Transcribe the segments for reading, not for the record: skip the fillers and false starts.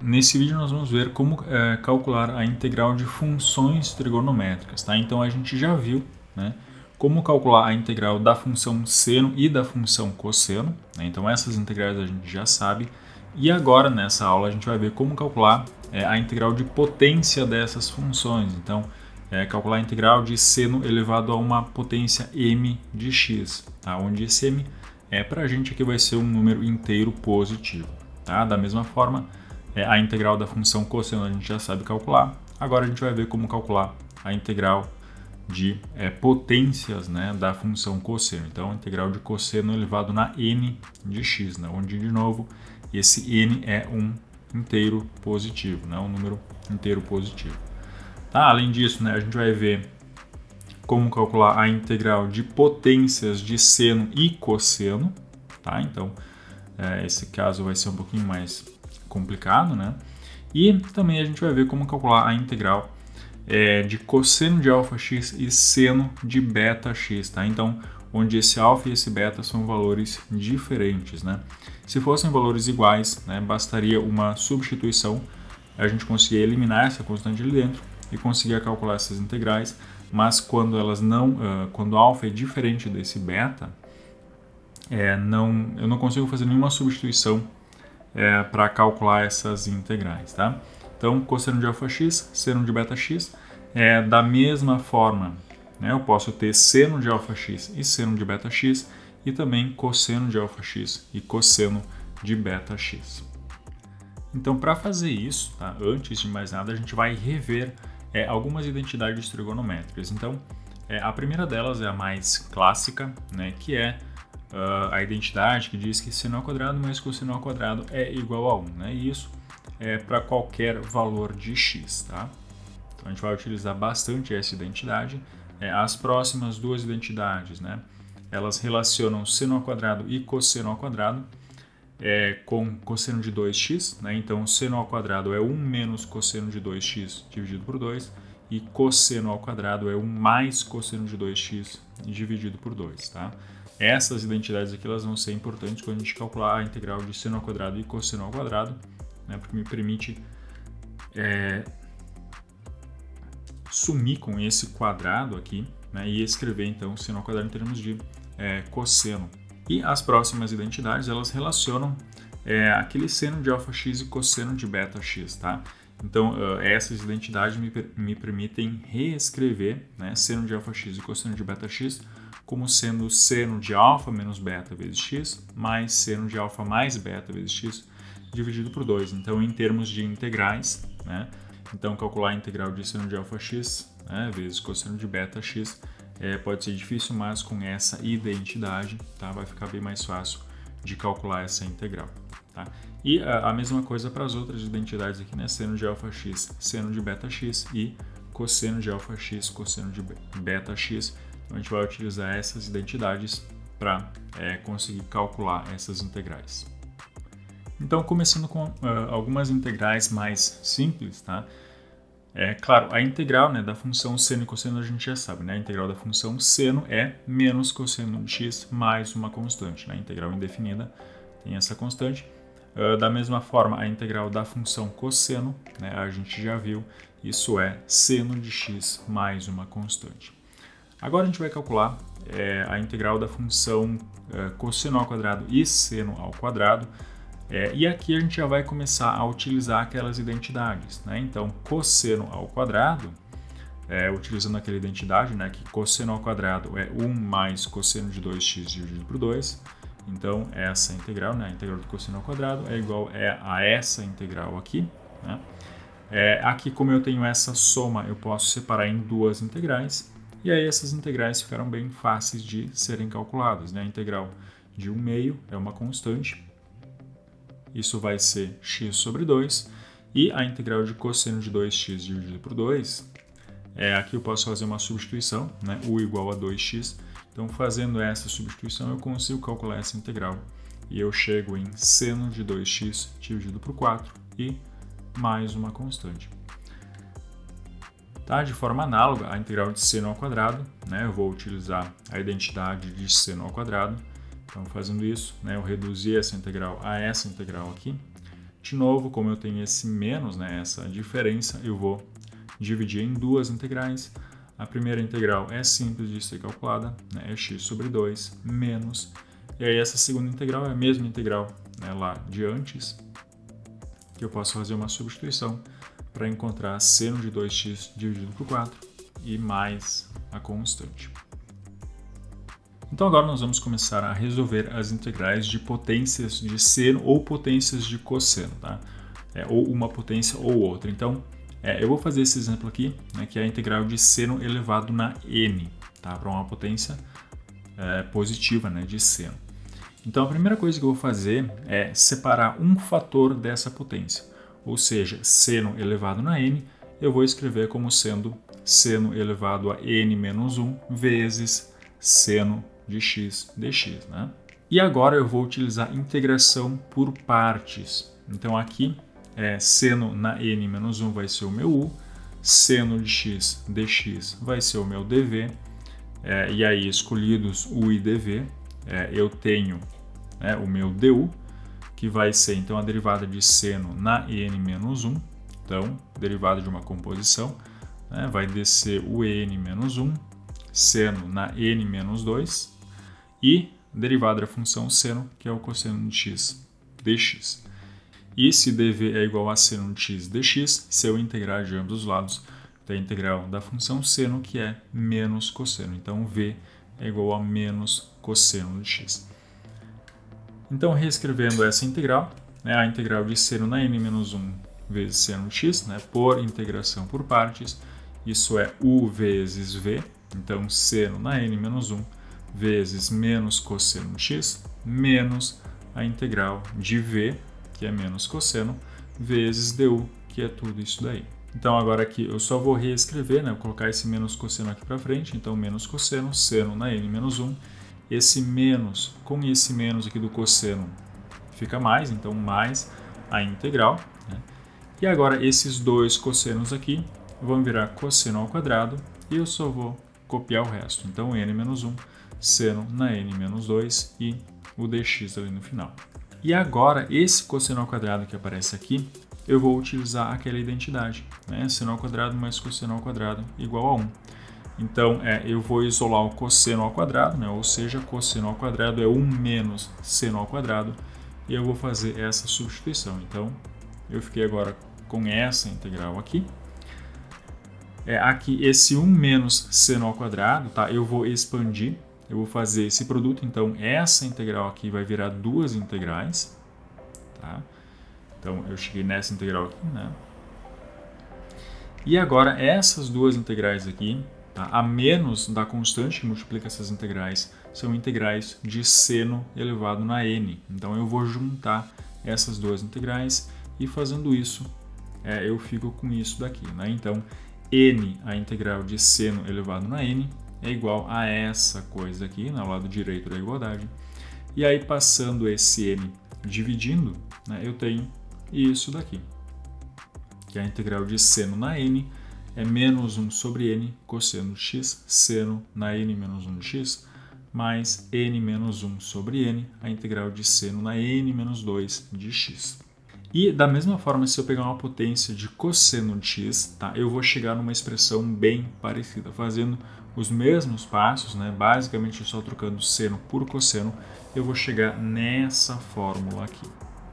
nesse vídeo nós vamos ver como calcular a integral de funções trigonométricas, tá? Então a gente já viu, né, como calcular a integral da função seno e da função cosseno, né? Então essas integrais a gente já sabe. E agora nessa aula a gente vai ver como calcular a integral de potência dessas funções. Então calcular a integral de seno elevado a uma potência m de x, tá? Onde esse m para a gente aqui vai ser um número inteiro positivo, tá? Da mesma forma, a integral da função cosseno a gente já sabe calcular. Agora a gente vai ver como calcular a integral de potências, né, da função cosseno. Então, a integral de cosseno elevado na n de x, né, onde, de novo, esse n é um inteiro positivo, né, um número inteiro positivo. Tá? Além disso, né, a gente vai ver como calcular a integral de potências de seno e cosseno. Tá? Então, esse caso vai ser um pouquinho mais complicado, né? E também a gente vai ver como calcular a integral de cosseno de alfa x e seno de beta x, tá? Então, onde esse alfa e esse beta são valores diferentes, né? Se fossem valores iguais, né, bastaria uma substituição, a gente conseguia eliminar essa constante ali dentro e conseguia calcular essas integrais, mas quando elas não, quando alfa é diferente desse beta, eu não consigo fazer nenhuma substituição para calcular essas integrais, tá? Então, cosseno de alfa x, seno de beta x, da mesma forma, né, eu posso ter seno de alfa x e seno de beta x, e também cosseno de alfa x e cosseno de beta x. Então, para fazer isso, tá, antes de mais nada, a gente vai rever algumas identidades trigonométricas. Então, a primeira delas é a mais clássica, né, que é a identidade que diz que seno ao quadrado mais cosseno ao quadrado é igual a 1, né? E isso para qualquer valor de x, tá? Então a gente vai utilizar bastante essa identidade. As próximas duas identidades, né, elas relacionam seno ao quadrado e cosseno ao quadrado com cosseno de 2x, né? Então seno ao quadrado é 1 menos cosseno de 2x dividido por 2, e cosseno ao quadrado é 1 mais cosseno de 2x dividido por 2, tá? Essas identidades aqui elas vão ser importantes quando a gente calcular a integral de seno ao quadrado e cosseno ao quadrado, né, porque me permite sumir com esse quadrado aqui, né, e escrever então seno ao quadrado em termos de cosseno. E as próximas identidades elas relacionam aquele seno de alfa x e cosseno de beta x, tá? Então essas identidades me permitem reescrever, né, seno de alfa x e cosseno de beta x como sendo seno de alfa menos beta vezes x mais seno de alfa mais beta vezes x dividido por 2. Então, em termos de integrais, né, então calcular a integral de seno de alfa x, né, vezes cosseno de beta x pode ser difícil, mas com essa identidade, tá, vai ficar bem mais fácil de calcular essa integral. Tá? E a mesma coisa para as outras identidades aqui, né, seno de alfa x, seno de beta x e cosseno de alfa x, cosseno de beta x. Então, a gente vai utilizar essas identidades para conseguir calcular essas integrais. Então, começando com algumas integrais mais simples, tá? Claro, a integral, né, da função seno e cosseno a gente já sabe, né? A integral da função seno é menos cosseno de x mais uma constante, né? A integral indefinida tem essa constante. Da mesma forma, a integral da função cosseno, né, a gente já viu, isso é seno de x mais uma constante. Agora a gente vai calcular a integral da função cosseno ao quadrado e seno ao quadrado. E aqui a gente já vai começar a utilizar aquelas identidades, né? Então, cosseno ao quadrado, utilizando aquela identidade, né, que cosseno ao quadrado é 1 mais cosseno de 2x dividido por 2. Então, essa integral, né, a integral do cosseno ao quadrado é igual a essa integral aqui, né? Aqui, como eu tenho essa soma, eu posso separar em duas integrais. E aí essas integrais ficaram bem fáceis de serem calculadas, né? A integral de 1/2 é uma constante, isso vai ser x sobre 2, e a integral de cosseno de 2x dividido por 2, aqui eu posso fazer uma substituição, né? U igual a 2x, então fazendo essa substituição eu consigo calcular essa integral, e eu chego em seno de 2x dividido por 4 e mais uma constante. Tá? De forma análoga, a integral de seno ao quadrado, né, eu vou utilizar a identidade de seno ao quadrado. Então, fazendo isso, né, eu reduzi essa integral a essa integral aqui. De novo, como eu tenho esse menos, né, essa diferença, eu vou dividir em duas integrais. A primeira integral é simples de ser calculada, né, é x sobre 2 menos. E aí essa segunda integral é a mesma integral, né, lá de antes, que eu posso fazer uma substituição para encontrar seno de 2x dividido por 4 e mais a constante. Então agora nós vamos começar a resolver as integrais de potências de seno ou potências de cosseno, tá? Ou uma potência ou outra. Então eu vou fazer esse exemplo aqui, né, que é a integral de seno elevado na n, tá? Para uma potência positiva, né, de seno. Então a primeira coisa que eu vou fazer é separar um fator dessa potência, ou seja, seno elevado na n, eu vou escrever como sendo seno elevado a n menos 1 vezes seno de x dx, né? E agora eu vou utilizar integração por partes. Então aqui, seno na n menos 1 vai ser o meu u, seno de x dx vai ser o meu dv, e aí escolhidos u e dv, eu tenho o meu du, que vai ser então a derivada de seno na n menos 1, então derivada de uma composição, né, vai descer o n menos 1, seno na n menos 2, e derivada da função seno, que é o cosseno de x dx. E se dv é igual a seno de x dx, se eu integrar de ambos os lados, da integral da função seno, que é menos cosseno. Então v é igual a menos cosseno de x. Então, reescrevendo essa integral, a integral de seno na n menos 1 vezes seno de x, né, por integração por partes, isso é u vezes v, então seno na n menos 1 vezes menos cosseno de x, menos a integral de v, que é menos cosseno, vezes du, que é tudo isso daí. Então agora aqui eu só vou reescrever, né, vou colocar esse menos cosseno aqui para frente, então menos cosseno, seno na n menos 1, esse menos com esse menos aqui do cosseno fica mais, então mais a integral, né? E agora esses dois cossenos aqui vão virar cosseno ao quadrado e eu só vou copiar o resto. Então n menos 1, seno na n menos 2 e o dx ali no final. E agora esse cosseno ao quadrado que aparece aqui, eu vou utilizar aquela identidade, né? Seno ao quadrado mais cosseno ao quadrado igual a 1. Então eu vou isolar o cosseno ao quadrado, né? Ou seja, cosseno ao quadrado é 1 menos seno ao quadrado, e eu vou fazer essa substituição. Então eu fiquei agora com essa integral aqui. Aqui esse 1 menos seno ao quadrado, tá? Eu vou expandir, eu vou fazer esse produto, então essa integral aqui vai virar duas integrais, tá? Então eu cheguei nessa integral aqui, né? E agora essas duas integrais aqui, tá? A menos da constante que multiplica essas integrais, são integrais de seno elevado na n. Então eu vou juntar essas duas integrais e fazendo isso, eu fico com isso daqui, né? Então n, a integral de seno elevado na n, é igual a essa coisa aqui, no lado direito da igualdade. E aí, passando esse n dividindo, né, eu tenho isso daqui, que é a integral de seno na n é menos 1 sobre n cosseno de x, seno na n menos 1 de x, mais n menos 1 sobre n, a integral de seno na n menos 2 de x. E da mesma forma, se eu pegar uma potência de cosseno de x, tá, eu vou chegar numa expressão bem parecida, fazendo os mesmos passos, né, basicamente só trocando seno por cosseno, eu vou chegar nessa fórmula aqui,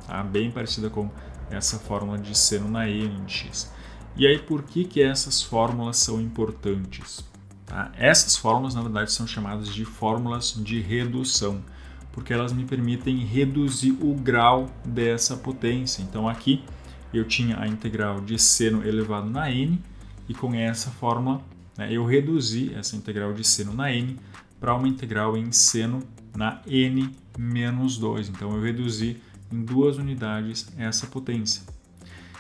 tá, bem parecida com essa fórmula de seno na n de x. E aí, por que essas fórmulas são importantes? Tá? Essas fórmulas, na verdade, são chamadas de fórmulas de redução, porque elas me permitem reduzir o grau dessa potência. Então aqui eu tinha a integral de seno elevado na n, e com essa fórmula, né, eu reduzi essa integral de seno na n para uma integral em seno na n menos 2. Então eu reduzi em 2 unidades essa potência.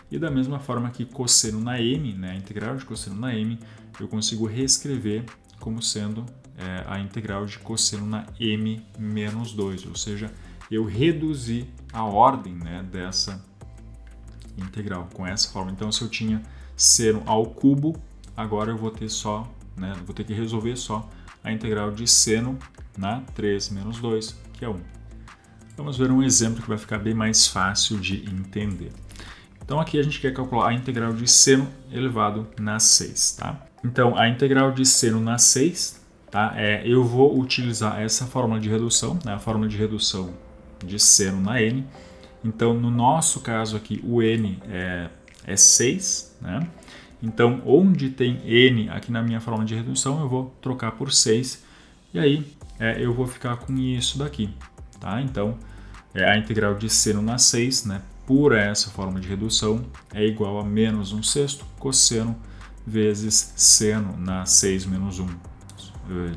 E da mesma forma que cosseno na m, né, a integral de cosseno na m, eu consigo reescrever como sendo a integral de cosseno na m menos 2, ou seja, eu reduzi a ordem, né, dessa integral com essa forma. Então, se eu tinha seno ao cubo, agora eu vou ter só, né, vou ter que resolver só a integral de seno na 3 menos 2, que é 1. Vamos ver um exemplo que vai ficar bem mais fácil de entender. Então aqui a gente quer calcular a integral de seno elevado na 6, tá? Então a integral de seno na 6, tá? Eu vou utilizar essa fórmula de redução, né? A fórmula de redução de seno na n. Então no nosso caso aqui o n é 6, né? Então onde tem n aqui na minha fórmula de redução eu vou trocar por 6 e aí eu vou ficar com isso daqui, tá? Então a integral de seno na 6, né? Por essa forma de redução é igual a menos 1/6 cosseno vezes seno na 6 menos 1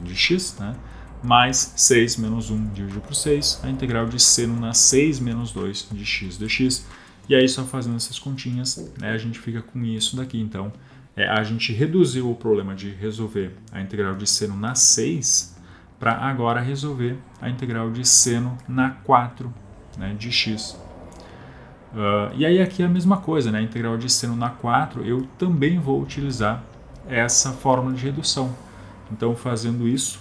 de x, né? Mais 6 menos 1 dividido por 6, a integral de seno na 6 menos 2 de x dx. E aí só fazendo essas continhas, né, a gente fica com isso daqui. Então a gente reduziu o problema de resolver a integral de seno na 6 para agora resolver a integral de seno na 4, né, de x. E aí aqui é a mesma coisa, né? A integral de seno na 4, eu também vou utilizar essa fórmula de redução. Então fazendo isso,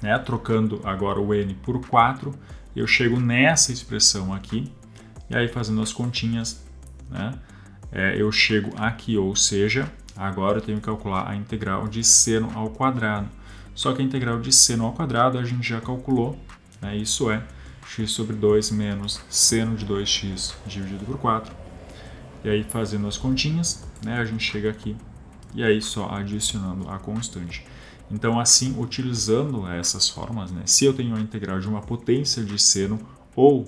né, trocando agora o n por 4, eu chego nessa expressão aqui, e aí fazendo as continhas, né, eu chego aqui, ou seja, agora eu tenho que calcular a integral de seno ao quadrado. Só que a integral de seno ao quadrado a gente já calculou, né, isso é x sobre 2 menos seno de 2x dividido por 4. E aí fazendo as continhas, né, a gente chega aqui e aí só adicionando a constante. Então assim, utilizando essas fórmulas, né, se eu tenho a integral de uma potência de seno ou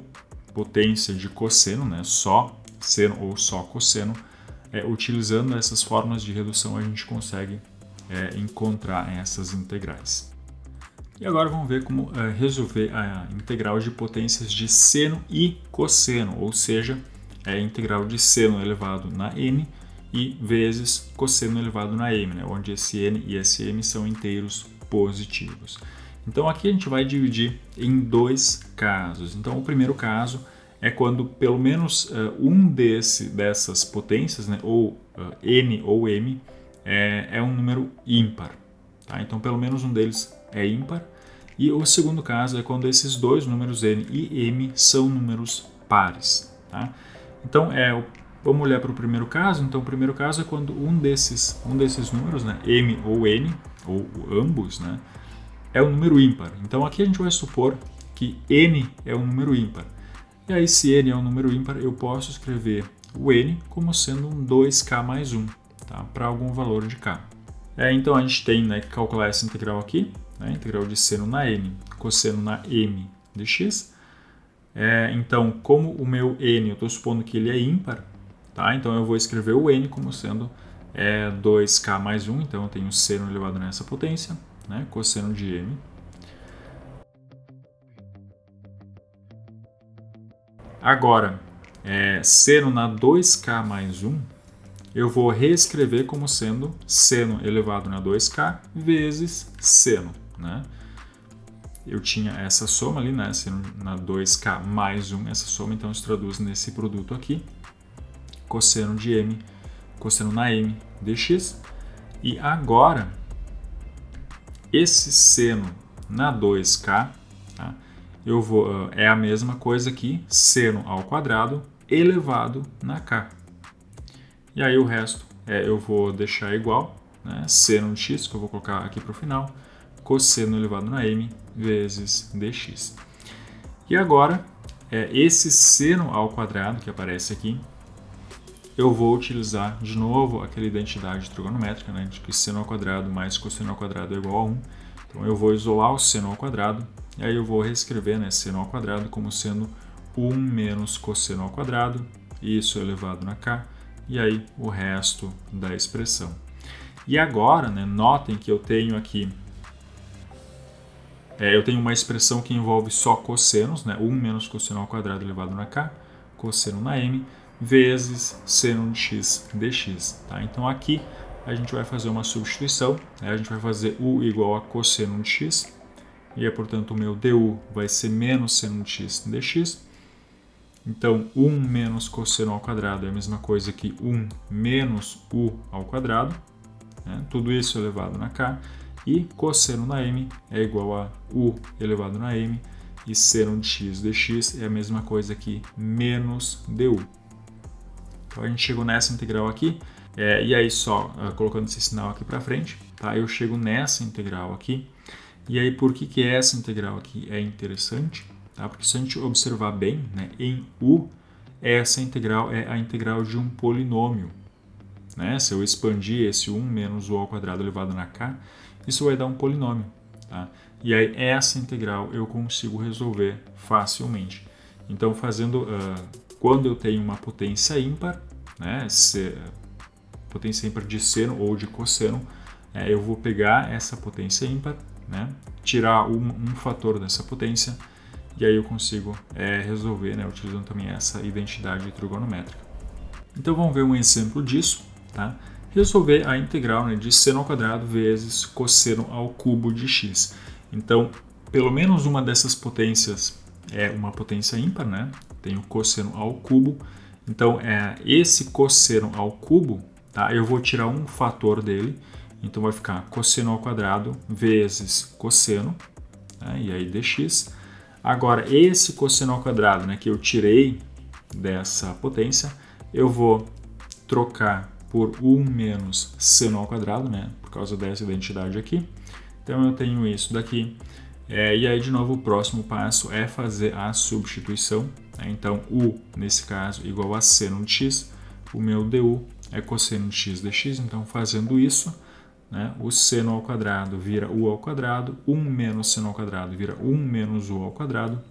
potência de cosseno, né, só seno ou só cosseno, utilizando essas fórmulas de redução a gente consegue encontrar essas integrais. E agora vamos ver como resolver a integral de potências de seno e cosseno, ou seja, a integral de seno elevado na n e vezes cosseno elevado na m, né, onde esse n e esse m são inteiros positivos. Então aqui a gente vai dividir em dois casos. Então o primeiro caso é quando pelo menos um dessas potências, né, ou n ou m, é um número ímpar. Tá? Então pelo menos um deles é ímpar. E o segundo caso é quando esses dois números n e m são números pares. Tá? Então vamos olhar para o primeiro caso. Então o primeiro caso é quando um desses números, né, m ou n, ou ambos, né, é um número ímpar. Então aqui a gente vai supor que n é um número ímpar. E aí se n é um número ímpar, eu posso escrever o n como sendo um 2k mais 1, tá? Para algum valor de k. Então a gente tem, né, que calcular essa integral aqui, né, integral de seno na n, cosseno na m de x. Então, como o meu n, eu estou supondo que ele é ímpar, tá? Então eu vou escrever o n como sendo 2k mais 1, então eu tenho seno elevado nessa potência, né, cosseno de m. Agora, seno na 2k mais 1, eu vou reescrever como sendo seno elevado na 2k vezes seno, né? Eu tinha essa soma ali, né? Seno na 2k mais 1, essa soma, então se traduz nesse produto aqui, cosseno de m, cosseno na m dx. E agora, esse seno na 2k, tá? Eu vou, é a mesma coisa que seno ao quadrado elevado na k. E aí o resto eu vou deixar igual, né? Seno de x, que eu vou colocar aqui para o final, cosseno elevado na m vezes dx. E agora, esse seno ao quadrado que aparece aqui, eu vou utilizar de novo aquela identidade trigonométrica, né, de que seno ao quadrado mais cosseno ao quadrado é igual a 1. Então eu vou isolar o seno ao quadrado, e aí eu vou reescrever, né, seno ao quadrado como sendo 1 menos cosseno ao quadrado, isso elevado na k, e aí o resto da expressão. E agora, né, notem que eu tenho aqui, eu tenho uma expressão que envolve só cossenos, né, 1 menos cosseno ao quadrado elevado na k, cosseno na m, vezes seno de x dx. Tá? Então aqui a gente vai fazer uma substituição, né, a gente vai fazer u igual a cosseno de x, e portanto o meu du vai ser menos seno de x dx. Então, 1 menos cosseno ao quadrado é a mesma coisa que 1 menos u ao quadrado, né? Tudo isso elevado na k, e cosseno na m é igual a u elevado na m, e seno de x dx é a mesma coisa que menos du. Então a gente chegou nessa integral aqui, e aí só colocando esse sinal aqui para frente, tá? Eu chego nessa integral aqui. E aí por que essa integral aqui é interessante? Tá? Porque se a gente observar bem, né, em U, essa integral é a integral de um polinômio. Né? Se eu expandir esse 1 menos U ao quadrado elevado na K, isso vai dar um polinômio. Tá? E aí essa integral eu consigo resolver facilmente. Então fazendo, quando eu tenho uma potência ímpar, né, potência ímpar de seno ou de cosseno, eu vou pegar essa potência ímpar, né, tirar um fator dessa potência, e aí eu consigo resolver, né, utilizando também essa identidade trigonométrica. Então vamos ver um exemplo disso. Tá? Resolver a integral, né, de seno ao quadrado vezes cosseno ao cubo de x. Então, pelo menos uma dessas potências é uma potência ímpar, né? Tem o cosseno ao cubo. Então, esse cosseno ao cubo, tá? Eu vou tirar um fator dele. Então, vai ficar cosseno ao quadrado vezes cosseno, né? E aí dx. Agora, esse cosseno ao quadrado, né, que eu tirei dessa potência, eu vou trocar por 1 menos seno ao quadrado, né, por causa dessa identidade aqui. Então eu tenho isso daqui. E aí, de novo, o próximo passo é fazer a substituição. Né? Então, U, nesse caso, igual a seno de x. O meu du é cosseno de x dx. Então, fazendo isso, né, o seno ao quadrado vira U ao quadrado. 1 menos seno ao quadrado vira 1 menos U ao quadrado.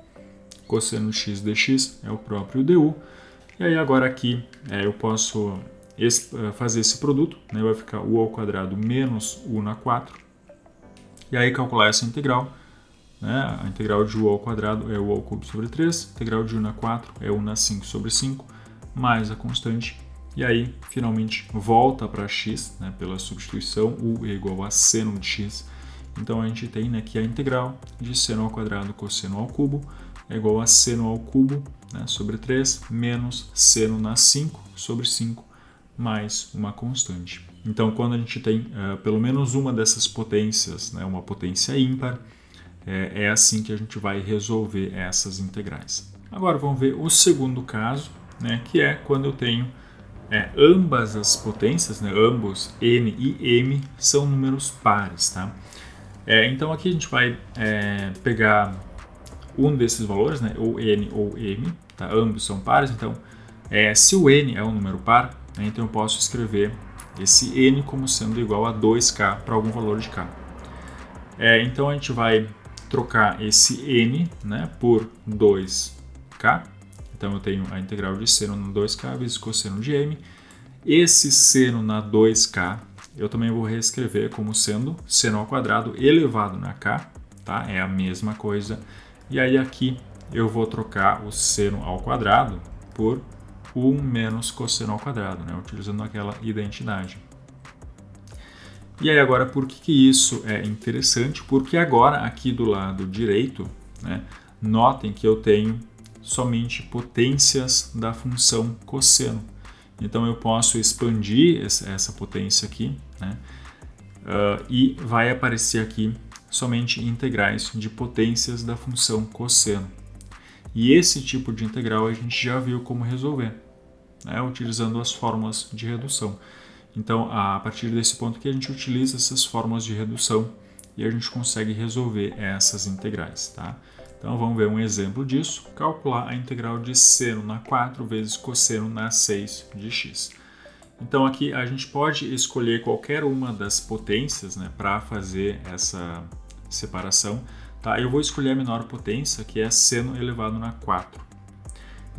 Cosseno de x dx é o próprio du. E aí, agora aqui, eu posso fazer esse produto. Né? Vai ficar U ao quadrado menos U na 4. E aí calcular essa integral, né? A integral de U ao quadrado é U ao cubo sobre 3, a integral de U na 4 é U na 5 sobre 5, mais a constante. E aí, finalmente, volta para x, né, pela substituição, U é igual a seno de x. Então a gente tem, né, que a integral de seno ao quadrado cosseno ao cubo é igual a seno ao cubo, né, sobre 3, menos seno na 5 sobre 5, mais uma constante. Então, quando a gente tem pelo menos uma dessas potências, né, uma potência ímpar, é assim que a gente vai resolver essas integrais. Agora vamos ver o segundo caso, né, que é quando eu tenho ambas as potências, né, ambos n e m, são números pares. Tá? Então aqui a gente vai pegar um desses valores, né, ou n ou m, tá? Ambos são pares, então se o n é um número par, né, então eu posso escrever esse n como sendo igual a 2k para algum valor de k. Então a gente vai trocar esse n, né, por 2k. Então eu tenho a integral de seno na 2k vezes cosseno de m. Esse seno na 2k eu também vou reescrever como sendo seno ao quadrado elevado na k. Tá? É a mesma coisa. E aí aqui eu vou trocar o seno ao quadrado por 1 menos cosseno ao quadrado, né? Utilizando aquela identidade. E aí agora, por que isso é interessante? Porque agora aqui do lado direito, né, notem que eu tenho somente potências da função cosseno. Então eu posso expandir essa potência aqui, né, e vai aparecer aqui somente integrais de potências da função cosseno. E esse tipo de integral a gente já viu como resolver, né, utilizando as fórmulas de redução. Então, a partir desse ponto que a gente utiliza essas fórmulas de redução e a gente consegue resolver essas integrais. Tá? Então, vamos ver um exemplo disso. Calcular a integral de seno na 4 vezes cosseno na 6 de x. Então, aqui a gente pode escolher qualquer uma das potências, né, para fazer essa separação. Tá? Eu vou escolher a menor potência, que é seno elevado na 4.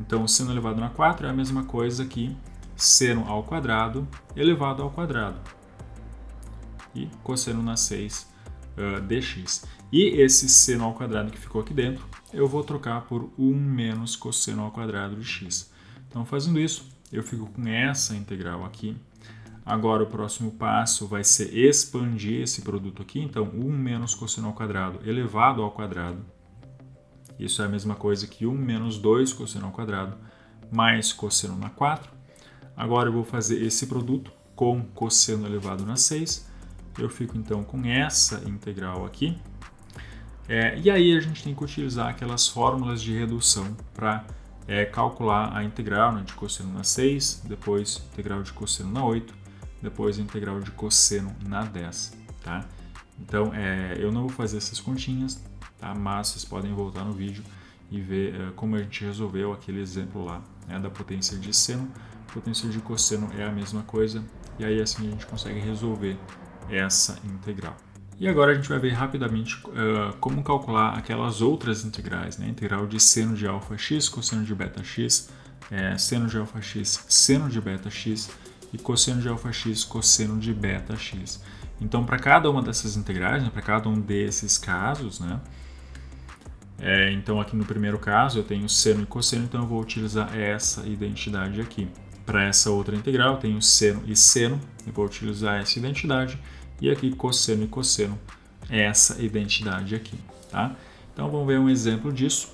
Então, seno elevado na 4 é a mesma coisa que seno ao quadrado elevado ao quadrado. E cosseno na 6 dx. E esse seno ao quadrado que ficou aqui dentro, eu vou trocar por 1 menos cosseno ao quadrado de x. Então, fazendo isso, eu fico com essa integral aqui. Agora o próximo passo vai ser expandir esse produto aqui. Então, 1 menos cosseno ao quadrado elevado ao quadrado. Isso é a mesma coisa que 1 menos 2 cosseno ao quadrado mais cosseno na 4. Agora eu vou fazer esse produto com cosseno elevado na 6. Eu fico então com essa integral aqui. E aí a gente tem que utilizar aquelas fórmulas de redução para é calcular a integral, né, de cosseno na 6, depois integral de cosseno na 8, depois a integral de cosseno na 10, tá? Então, eu não vou fazer essas continhas, tá? Mas vocês podem voltar no vídeo e ver como a gente resolveu aquele exemplo lá, né, da potência de seno. Potência de cosseno é a mesma coisa, e aí assim a gente consegue resolver essa integral. E agora a gente vai ver rapidamente como calcular aquelas outras integrais, né? Integral de seno de alfa x, cosseno de beta x, seno de alfa x, seno de beta x e cosseno de alfa x, cosseno de beta x. Então, para cada uma dessas integrais, né, para cada um desses casos, né, então aqui no primeiro caso eu tenho seno e cosseno, então eu vou utilizar essa identidade aqui. Para essa outra integral eu tenho seno e seno, eu vou utilizar essa identidade. E aqui cosseno e cosseno, essa identidade aqui, tá? Então vamos ver um exemplo disso.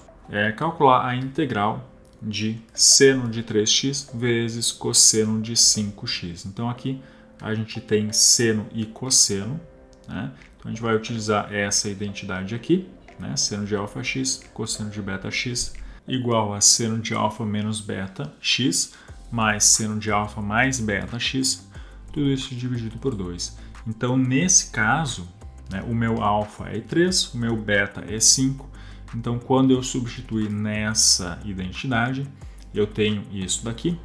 Calcular a integral de seno de 3x vezes cosseno de 5x. Então aqui a gente tem seno e cosseno, né? Então a gente vai utilizar essa identidade aqui, né? Seno de alfa x, cosseno de beta x, igual a seno de alfa menos beta x, mais seno de alfa mais beta x, tudo isso dividido por 2. Então, nesse caso, né, o meu alfa é 3, o meu beta é 5. Então, quando eu substituir nessa identidade, eu tenho isso daqui.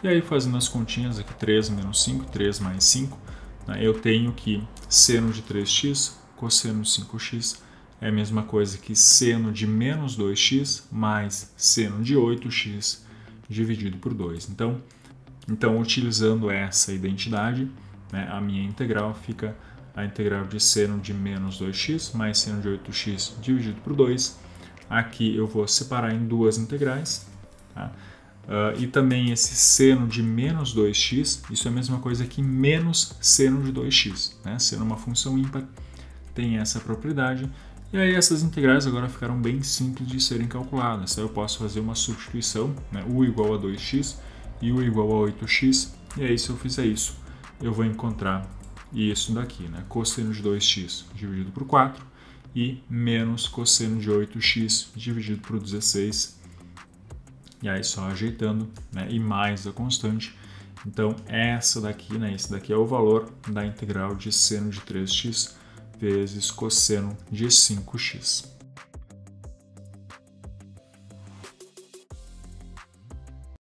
E aí, fazendo as continhas aqui, 3 menos 5, 3 mais 5, né, eu tenho que seno de 3x, cosseno de 5x, é a mesma coisa que seno de menos 2x mais seno de 8x dividido por 2. Então utilizando essa identidade, né, a minha integral fica a integral de seno de menos 2x mais seno de 8x dividido por 2. Aqui eu vou separar em duas integrais. Tá? E também esse seno de menos 2x, isso é a mesma coisa que menos seno de 2x. Né? Seno é uma função ímpar, tem essa propriedade. E aí essas integrais agora ficaram bem simples de serem calculadas. Aí eu posso fazer uma substituição, né? U igual a 2x e U igual a 8x. E aí se eu fizer isso, eu vou encontrar isso daqui, né? Cosseno de 2x dividido por 4 e menos cosseno de 8x dividido por 16. E aí só ajeitando, né? E mais a constante. Então essa daqui, né? Esse daqui é o valor da integral de seno de 3x vezes cosseno de 5x.